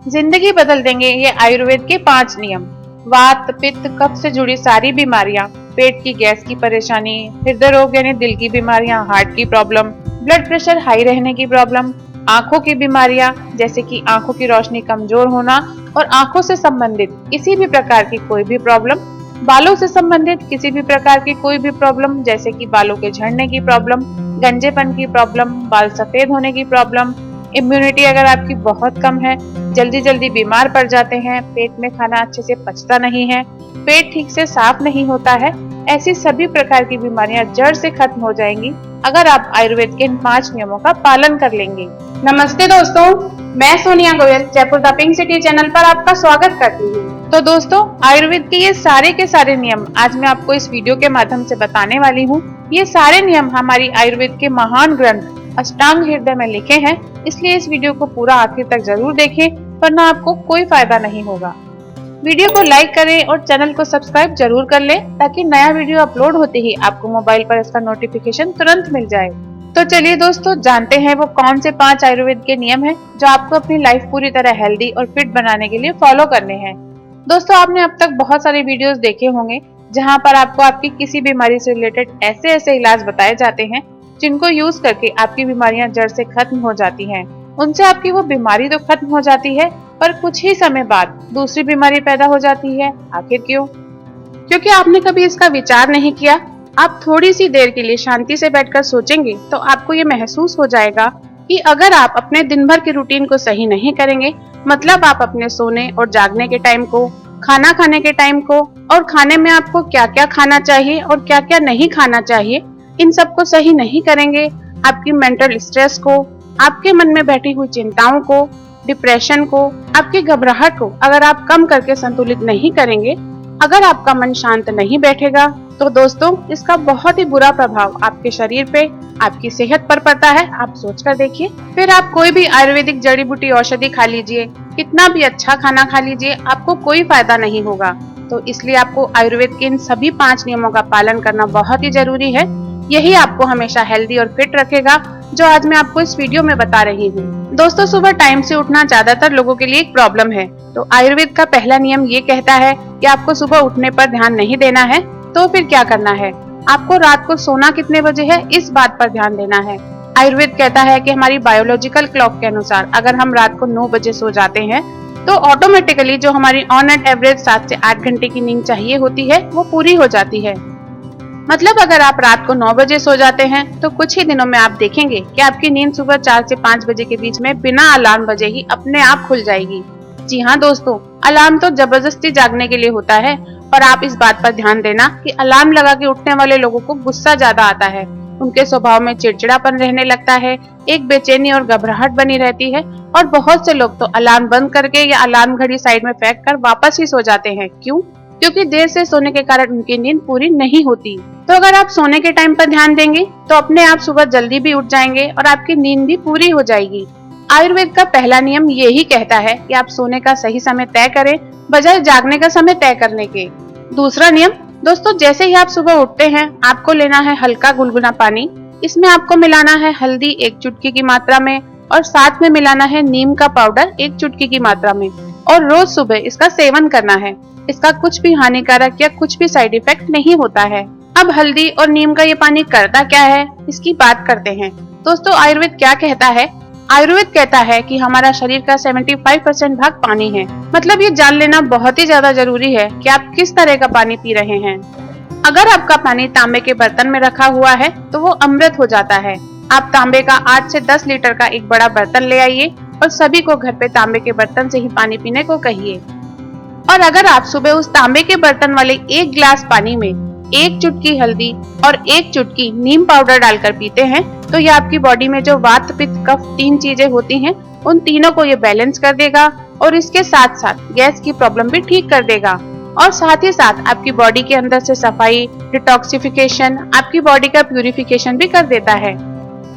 जिंदगी बदल देंगे ये आयुर्वेद के 5 नियम। वात, पित्त, कफ से जुड़ी सारी बीमारियां, पेट की गैस की परेशानी, हृदय रोग यानी दिल की बीमारियां, हार्ट की प्रॉब्लम, ब्लड प्रेशर हाई रहने की प्रॉब्लम, आंखों की बीमारियां जैसे कि आंखों की रोशनी कमजोर होना और आंखों से संबंधित किसी भी प्रकार की कोई भी प्रॉब्लम, बालों से संबंधित किसी भी प्रकार की कोई भी प्रॉब्लम जैसे कि बालों के झड़ने की प्रॉब्लम, गंजेपन की प्रॉब्लम, बाल सफेद होने की प्रॉब्लम, इम्यूनिटी अगर आपकी बहुत कम है, जल्दी जल्दी बीमार पड़ जाते हैं, पेट में खाना अच्छे से पचता नहीं है, पेट ठीक से साफ नहीं होता है, ऐसी सभी प्रकार की बीमारियां जड़ से खत्म हो जाएंगी अगर आप आयुर्वेद के इन 5 नियमों का पालन कर लेंगे। नमस्ते दोस्तों, मैं Sonia Goyal Jaipur the pink city channel पर आपका स्वागत करती हूँ। तो दोस्तों, आयुर्वेद के ये सारे के सारे नियम आज मैं आपको इस वीडियो के माध्यम से बताने वाली हूँ। ये सारे नियम हमारी आयुर्वेद के महान ग्रंथ अष्टांग हृदय में लिखे हैं, इसलिए इस वीडियो को पूरा आखिर तक जरूर देखें, वरना आपको कोई फायदा नहीं होगा। वीडियो को लाइक करें और चैनल को सब्सक्राइब जरूर कर लें ताकि नया वीडियो अपलोड होते ही आपको मोबाइल पर इसका नोटिफिकेशन तुरंत मिल जाए। तो चलिए दोस्तों, जानते हैं वो कौन से 5 आयुर्वेद के नियम हैं जो आपको अपनी लाइफ पूरी तरह हेल्दी और फिट बनाने के लिए फॉलो करने हैं। दोस्तों, आपने अब तक बहुत सारे वीडियोस देखे होंगे जहां पर आपको आपकी किसी बीमारी से रिलेटेड ऐसे ऐसे इलाज बताए जाते हैं जिनको यूज करके आपकी बीमारियां जड़ से खत्म हो जाती हैं। उनसे आपकी वो बीमारी तो खत्म हो जाती है, पर कुछ ही समय बाद दूसरी बीमारी पैदा हो जाती है। आखिर क्यों? क्योंकि आपने कभी इसका विचार नहीं किया। आप थोड़ी सी देर के लिए शांति से बैठकर सोचेंगे तो आपको ये महसूस हो जाएगा कि अगर आप अपने दिन भर के रूटीन को सही नहीं करेंगे, मतलब आप अपने सोने और जागने के टाइम को, खाना खाने के टाइम को और खाने में आपको क्या क्या खाना चाहिए और क्या क्या नहीं खाना चाहिए, इन सबको सही नहीं करेंगे, आपकी मेंटल स्ट्रेस को, आपके मन में बैठी हुई चिंताओं को, डिप्रेशन को, आपकी घबराहट को अगर आप कम करके संतुलित नहीं करेंगे, अगर आपका मन शांत नहीं बैठेगा, तो दोस्तों इसका बहुत ही बुरा प्रभाव आपके शरीर पे, आपकी सेहत पर पड़ता है। आप सोच कर देखिए। फिर आप कोई भी आयुर्वेदिक जड़ी बूटी औषधि खा लीजिए, कितना भी अच्छा खाना खा लीजिए, आपको कोई फायदा नहीं होगा। तो इसलिए आपको आयुर्वेद के इन सभी 5 नियमों का पालन करना बहुत ही जरूरी है। यही आपको हमेशा हेल्दी और फिट रखेगा, जो आज मैं आपको इस वीडियो में बता रही हूँ। दोस्तों, सुबह टाइम से उठना ज्यादातर लोगों के लिए एक प्रॉब्लम है। तो आयुर्वेद का पहला नियम ये कहता है कि आपको सुबह उठने पर ध्यान नहीं देना है। तो फिर क्या करना है? आपको रात को सोना कितने बजे है, इस बात पर ध्यान देना है। आयुर्वेद कहता है कि हमारी बायोलॉजिकल क्लॉक के अनुसार अगर हम रात को 9 बजे सो जाते हैं तो ऑटोमेटिकली जो हमारी ऑन एंड एवरेज 7 से 8 घंटे की नींद चाहिए होती है वो पूरी हो जाती है। मतलब अगर आप रात को 9 बजे सो जाते हैं तो कुछ ही दिनों में आप देखेंगे कि आपकी नींद सुबह 4 से 5 बजे के बीच में बिना अलार्म बजे ही अपने आप खुल जाएगी। जी हाँ दोस्तों, अलार्म तो जबरदस्ती जागने के लिए होता है। और आप इस बात पर ध्यान देना कि अलार्म लगा के उठने वाले लोगों को गुस्सा ज्यादा आता है, उनके स्वभाव में चिड़चिड़ापन रहने लगता है, एक बेचैनी और घबराहट बनी रहती है और बहुत से लोग तो अलार्म बंद करके या अलार्म घड़ी साइड में फेंक कर वापस ही सो जाते हैं। क्यों? क्योंकि देर से सोने के कारण उनकी नींद पूरी नहीं होती। तो अगर आप सोने के टाइम पर ध्यान देंगे तो अपने आप सुबह जल्दी भी उठ जाएंगे और आपकी नींद भी पूरी हो जाएगी। आयुर्वेद का पहला नियम यही कहता है कि आप सोने का सही समय तय करें बजाय जागने का समय तय करने के। दूसरा नियम दोस्तों, जैसे ही आप सुबह उठते हैं आपको लेना है हल्का गुनगुना पानी। इसमें आपको मिलाना है हल्दी 1 चुटकी की मात्रा में और साथ में मिलाना है नीम का पाउडर 1 चुटकी की मात्रा में और रोज सुबह इसका सेवन करना है। इसका कुछ भी हानिकारक या कुछ भी साइड इफेक्ट नहीं होता है। अब हल्दी और नीम का ये पानी करता क्या है, इसकी बात करते हैं। दोस्तों, आयुर्वेद क्या कहता है? आयुर्वेद कहता है कि हमारा शरीर का 75% भाग पानी है। मतलब ये जान लेना बहुत ही ज्यादा जरूरी है कि आप किस तरह का पानी पी रहे हैं। अगर आपका पानी तांबे के बर्तन में रखा हुआ है तो वो अमृत हो जाता है। आप तांबे का 8 से 10 लीटर का एक बड़ा बर्तन ले आइए और सभी को घर पे तांबे के बर्तन से ही पानी पीने को कहिए। और अगर आप सुबह उस तांबे के बर्तन वाले 1 गिलास पानी में 1 चुटकी हल्दी और 1 चुटकी नीम पाउडर डालकर पीते हैं तो ये आपकी बॉडी में जो वात, पित्त, कफ 3 चीजें होती हैं, उन तीनों को ये बैलेंस कर देगा और इसके साथ साथ गैस की प्रॉब्लम भी ठीक कर देगा और साथ ही साथ आपकी बॉडी के अंदर से सफाई, डिटॉक्सिफिकेशन, आपकी बॉडी का प्यूरिफिकेशन भी कर देता है।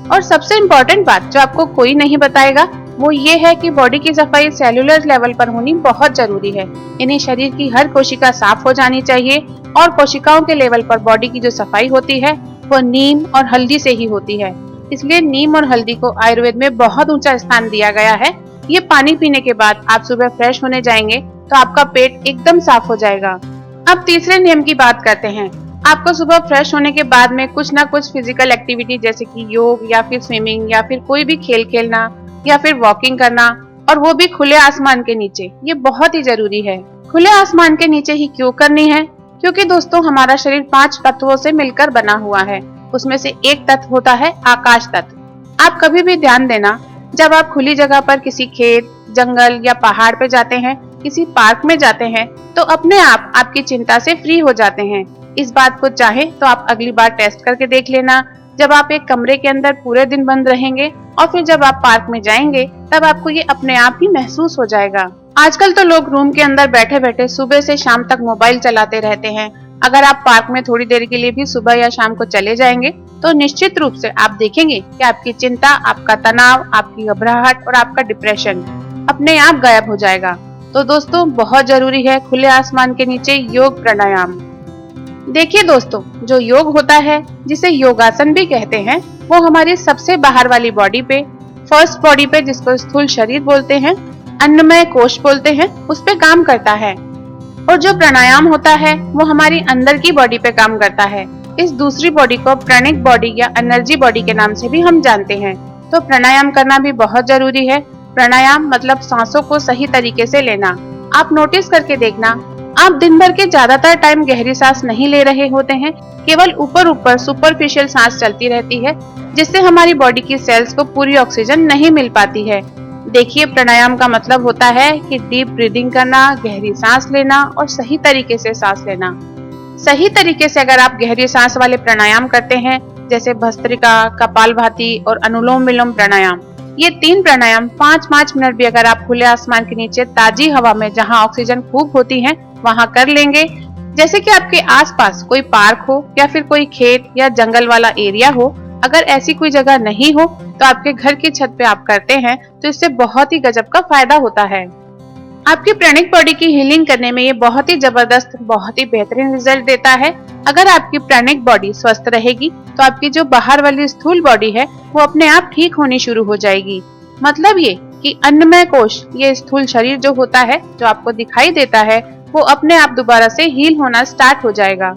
और सबसे इम्पोर्टेंट बात जो आपको कोई नहीं बताएगा वो ये है कि बॉडी की सफाई सेलुलर लेवल पर होनी बहुत जरूरी है। यानी शरीर की हर कोशिका साफ हो जानी चाहिए और कोशिकाओं के लेवल पर बॉडी की जो सफाई होती है वो नीम और हल्दी से ही होती है। इसलिए नीम और हल्दी को आयुर्वेद में बहुत ऊंचा स्थान दिया गया है। ये पानी पीने के बाद आप सुबह फ्रेश होने जाएंगे तो आपका पेट एकदम साफ हो जाएगा। अब तीसरे नियम की बात करते हैं। आपको सुबह फ्रेश होने के बाद में कुछ ना कुछ फिजिकल एक्टिविटी जैसे कि योग या फिर स्विमिंग या फिर कोई भी खेल खेलना या फिर वॉकिंग करना, और वो भी खुले आसमान के नीचे, ये बहुत ही जरूरी है। खुले आसमान के नीचे ही क्यों करनी है? क्योंकि दोस्तों हमारा शरीर 5 तत्वों से मिलकर बना हुआ है। उसमें से एक तत्व होता है आकाश तत्व। आप कभी भी ध्यान देना, जब आप खुली जगह पर किसी खेत, जंगल या पहाड़ पे जाते हैं, किसी पार्क में जाते हैं, तो अपने आप आपकी चिंता से फ्री हो जाते हैं। इस बात को चाहे तो आप अगली बार टेस्ट करके देख लेना। जब आप एक कमरे के अंदर पूरे दिन बंद रहेंगे और फिर जब आप पार्क में जाएंगे, तब आपको ये अपने आप ही महसूस हो जाएगा। आजकल तो लोग रूम के अंदर बैठे बैठे सुबह से शाम तक मोबाइल चलाते रहते हैं। अगर आप पार्क में थोड़ी देर के लिए भी सुबह या शाम को चले जाएंगे तो निश्चित रूप से आप देखेंगे कि आपकी चिंता, आपका तनाव, आपकी घबराहट और आपका डिप्रेशन अपने आप गायब हो जाएगा। तो दोस्तों बहुत जरूरी है खुले आसमान के नीचे योग प्राणायाम। देखिए दोस्तों, जो योग होता है जिसे योगासन भी कहते हैं, वो हमारी सबसे बाहर वाली बॉडी पे, फर्स्ट बॉडी पे, जिसको स्थूल शरीर बोलते हैं, अन्नमय कोश बोलते हैं, उस पे काम करता है। और जो प्राणायाम होता है वो हमारी अंदर की बॉडी पे काम करता है। इस दूसरी बॉडी को प्राणिक बॉडी या एनर्जी बॉडी के नाम से भी हम जानते हैं। तो प्राणायाम करना भी बहुत जरूरी है। प्राणायाम मतलब सांसों को सही तरीके से लेना। आप नोटिस करके देखना, आप दिन भर के ज्यादातर टाइम गहरी सांस नहीं ले रहे होते हैं, केवल ऊपर ऊपर सुपरफिशियल सांस चलती रहती है, जिससे हमारी बॉडी की सेल्स को पूरी ऑक्सीजन नहीं मिल पाती है। देखिए, प्राणायाम का मतलब होता है कि डीप ब्रीदिंग करना, गहरी सांस लेना और सही तरीके से सांस लेना। सही तरीके से अगर आप गहरी सांस वाले प्राणायाम करते हैं, जैसे भस्त्रिका, कपालभाति और अनुलोम विलोम प्राणायाम, ये 3 प्राणायाम 5-5 मिनट भी अगर आप खुले आसमान के नीचे ताजी हवा में, जहां ऑक्सीजन खूब होती है, वहां कर लेंगे, जैसे कि आपके आसपास कोई पार्क हो या फिर कोई खेत या जंगल वाला एरिया हो, अगर ऐसी कोई जगह नहीं हो तो आपके घर की छत पे आप करते हैं, तो इससे बहुत ही गजब का फायदा होता है। आपकी प्राणिक बॉडी की हीलिंग करने में ये बहुत ही जबरदस्त, बहुत ही बेहतरीन रिजल्ट देता है। अगर आपकी प्राणिक बॉडी स्वस्थ रहेगी तो आपकी जो बाहर वाली स्थूल बॉडी है वो अपने आप ठीक होनी शुरू हो जाएगी। मतलब ये कि अन्नमय कोश, ये स्थूल शरीर जो होता है, जो आपको दिखाई देता है, वो अपने आप दोबारा से हील होना स्टार्ट हो जाएगा।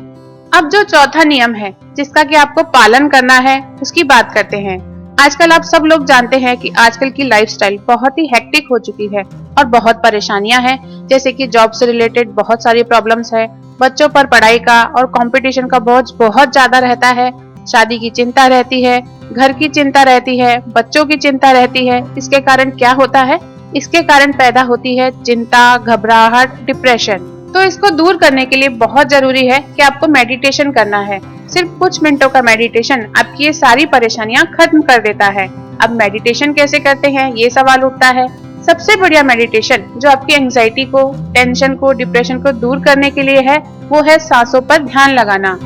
अब जो चौथा नियम है जिसका कि आपको पालन करना है, उसकी बात करते हैं। आजकल आप सब लोग जानते हैं कि आजकल की लाइफस्टाइल बहुत ही हेक्टिक हो चुकी है और बहुत परेशानियां हैं, जैसे कि जॉब से रिलेटेड बहुत सारी प्रॉब्लम्स है, बच्चों पर पढ़ाई का और कंपटीशन का बोझ बहुत ज्यादा रहता है, शादी की चिंता रहती है, घर की चिंता रहती है, बच्चों की चिंता रहती है। इसके कारण क्या होता है? इसके कारण पैदा होती है चिंता, घबराहट, डिप्रेशन। तो इसको दूर करने के लिए बहुत जरूरी है कि आपको मेडिटेशन करना है। सिर्फ कुछ मिनटों का मेडिटेशन आपकी ये सारी परेशानियां खत्म कर देता है। अब मेडिटेशन कैसे करते हैं, ये सवाल उठता है। सबसे बढ़िया मेडिटेशन जो आपकी एंजाइटी को, टेंशन को, डिप्रेशन को दूर करने के लिए है, वो है सांसों पर ध्यान लगाना।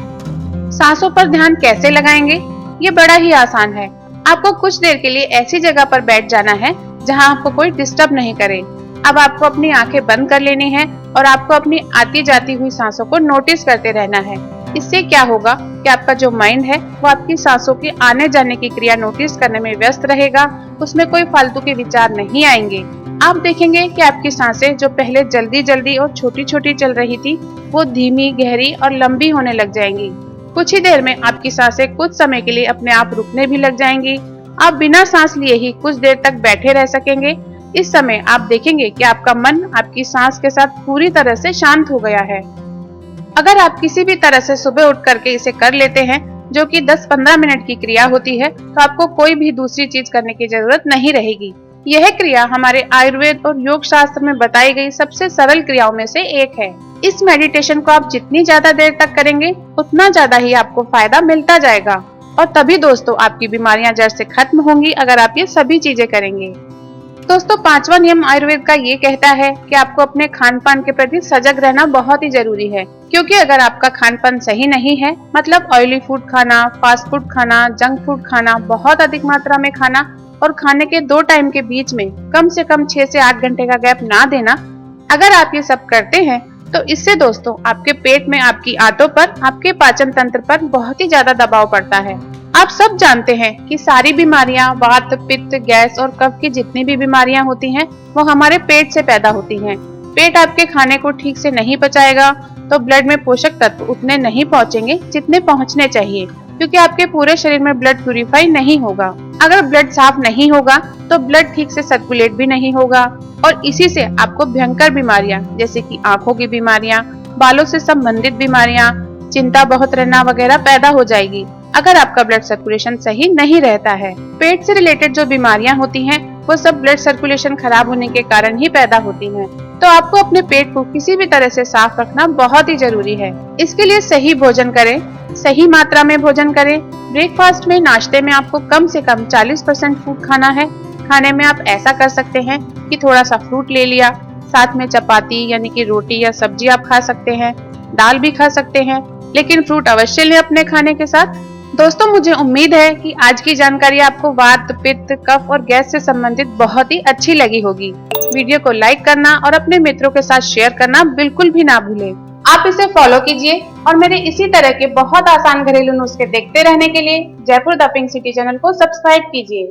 सांसों पर ध्यान कैसे लगाएंगे? ये बड़ा ही आसान है। आपको कुछ देर के लिए ऐसी जगह पर बैठ जाना है जहां आपको कोई डिस्टर्ब नहीं करे। अब आपको अपनी आंखें बंद कर लेनी है और आपको अपनी आती जाती हुई सांसों को नोटिस करते रहना है। इससे क्या होगा कि आपका जो माइंड है वो आपकी सांसों के आने जाने की क्रिया नोटिस करने में व्यस्त रहेगा, उसमें कोई फालतू के विचार नहीं आएंगे। आप देखेंगे कि आपकी सांसें जो पहले जल्दी जल्दी और छोटी छोटी चल रही थी, वो धीमी, गहरी और लंबी होने लग जाएंगी। कुछ ही देर में आपकी सांसें कुछ समय के लिए अपने आप रुकने भी लग जाएंगी। आप बिना सांस लिए ही कुछ देर तक बैठे रह सकेंगे। इस समय आप देखेंगे कि आपका मन आपकी सांस के साथ पूरी तरह से शांत हो गया है। अगर आप किसी भी तरह से सुबह उठ करके इसे कर लेते हैं, जो कि 10-15 मिनट की क्रिया होती है, तो आपको कोई भी दूसरी चीज करने की जरूरत नहीं रहेगी। यह क्रिया हमारे आयुर्वेद और योग शास्त्र में बताई गई सबसे सरल क्रियाओं में से एक है। इस मेडिटेशन को आप जितनी ज्यादा देर तक करेंगे, उतना ज्यादा ही आपको फायदा मिलता जाएगा। और तभी दोस्तों आपकी बीमारियां जड़ से खत्म होंगी, अगर आप ये सभी चीजें करेंगे। दोस्तों 5वां नियम आयुर्वेद का ये कहता है कि आपको अपने खान पान के प्रति सजग रहना बहुत ही जरूरी है, क्योंकि अगर आपका खान पान सही नहीं है, मतलब ऑयली फूड खाना, फास्ट फूड खाना, जंक फूड खाना, बहुत अधिक मात्रा में खाना और खाने के 2 टाइम के बीच में कम से कम 6 से 8 घंटे का गैप ना देना, अगर आप ये सब करते हैं तो इससे दोस्तों आपके पेट में, आपकी आंतों पर, आपके पाचन तंत्र पर बहुत ही ज्यादा दबाव पड़ता है आप सब जानते हैं कि सारी बीमारियां, वात, पित्त, गैस और कफ की जितनी भी बीमारियां होती हैं वो हमारे पेट से पैदा होती हैं। पेट आपके खाने को ठीक से नहीं पचाएगा तो ब्लड में पोषक तत्व उतने नहीं पहुंचेंगे जितने पहुंचने चाहिए, क्योंकि आपके पूरे शरीर में ब्लड प्यूरिफाई नहीं होगा। अगर ब्लड साफ नहीं होगा तो ब्लड ठीक से सर्कुलेट भी नहीं होगा और इसी से आपको भयंकर बीमारियां जैसे कि आंखों की बीमारियां, बालों से संबंधित बीमारियां, चिंता बहुत रहना वगैरह पैदा हो जाएगी अगर आपका ब्लड सर्कुलेशन सही नहीं रहता है। पेट से रिलेटेड जो बीमारियां होती हैं वो सब ब्लड सर्कुलेशन खराब होने के कारण ही पैदा होती हैं। तो आपको अपने पेट को किसी भी तरह से साफ रखना बहुत ही जरूरी है। इसके लिए सही भोजन करें, सही मात्रा में भोजन करें। ब्रेकफास्ट में, नाश्ते में आपको कम से कम 40% फ्रूट खाना है। खाने में आप ऐसा कर सकते हैं कि थोड़ा सा फ्रूट ले लिया, साथ में चपाती यानी कि रोटी या सब्जी आप खा सकते हैं, दाल भी खा सकते हैं, लेकिन फ्रूट अवश्य लें अपने खाने के साथ। दोस्तों, मुझे उम्मीद है कि आज की जानकारी आपको वात, पित्त, कफ और गैस से संबंधित बहुत ही अच्छी लगी होगी। वीडियो को लाइक करना और अपने मित्रों के साथ शेयर करना बिल्कुल भी ना भूलें। आप इसे फॉलो कीजिए और मेरे इसी तरह के बहुत आसान घरेलू नुस्खे देखते रहने के लिए Jaipur the pink city channel को सब्सक्राइब कीजिए।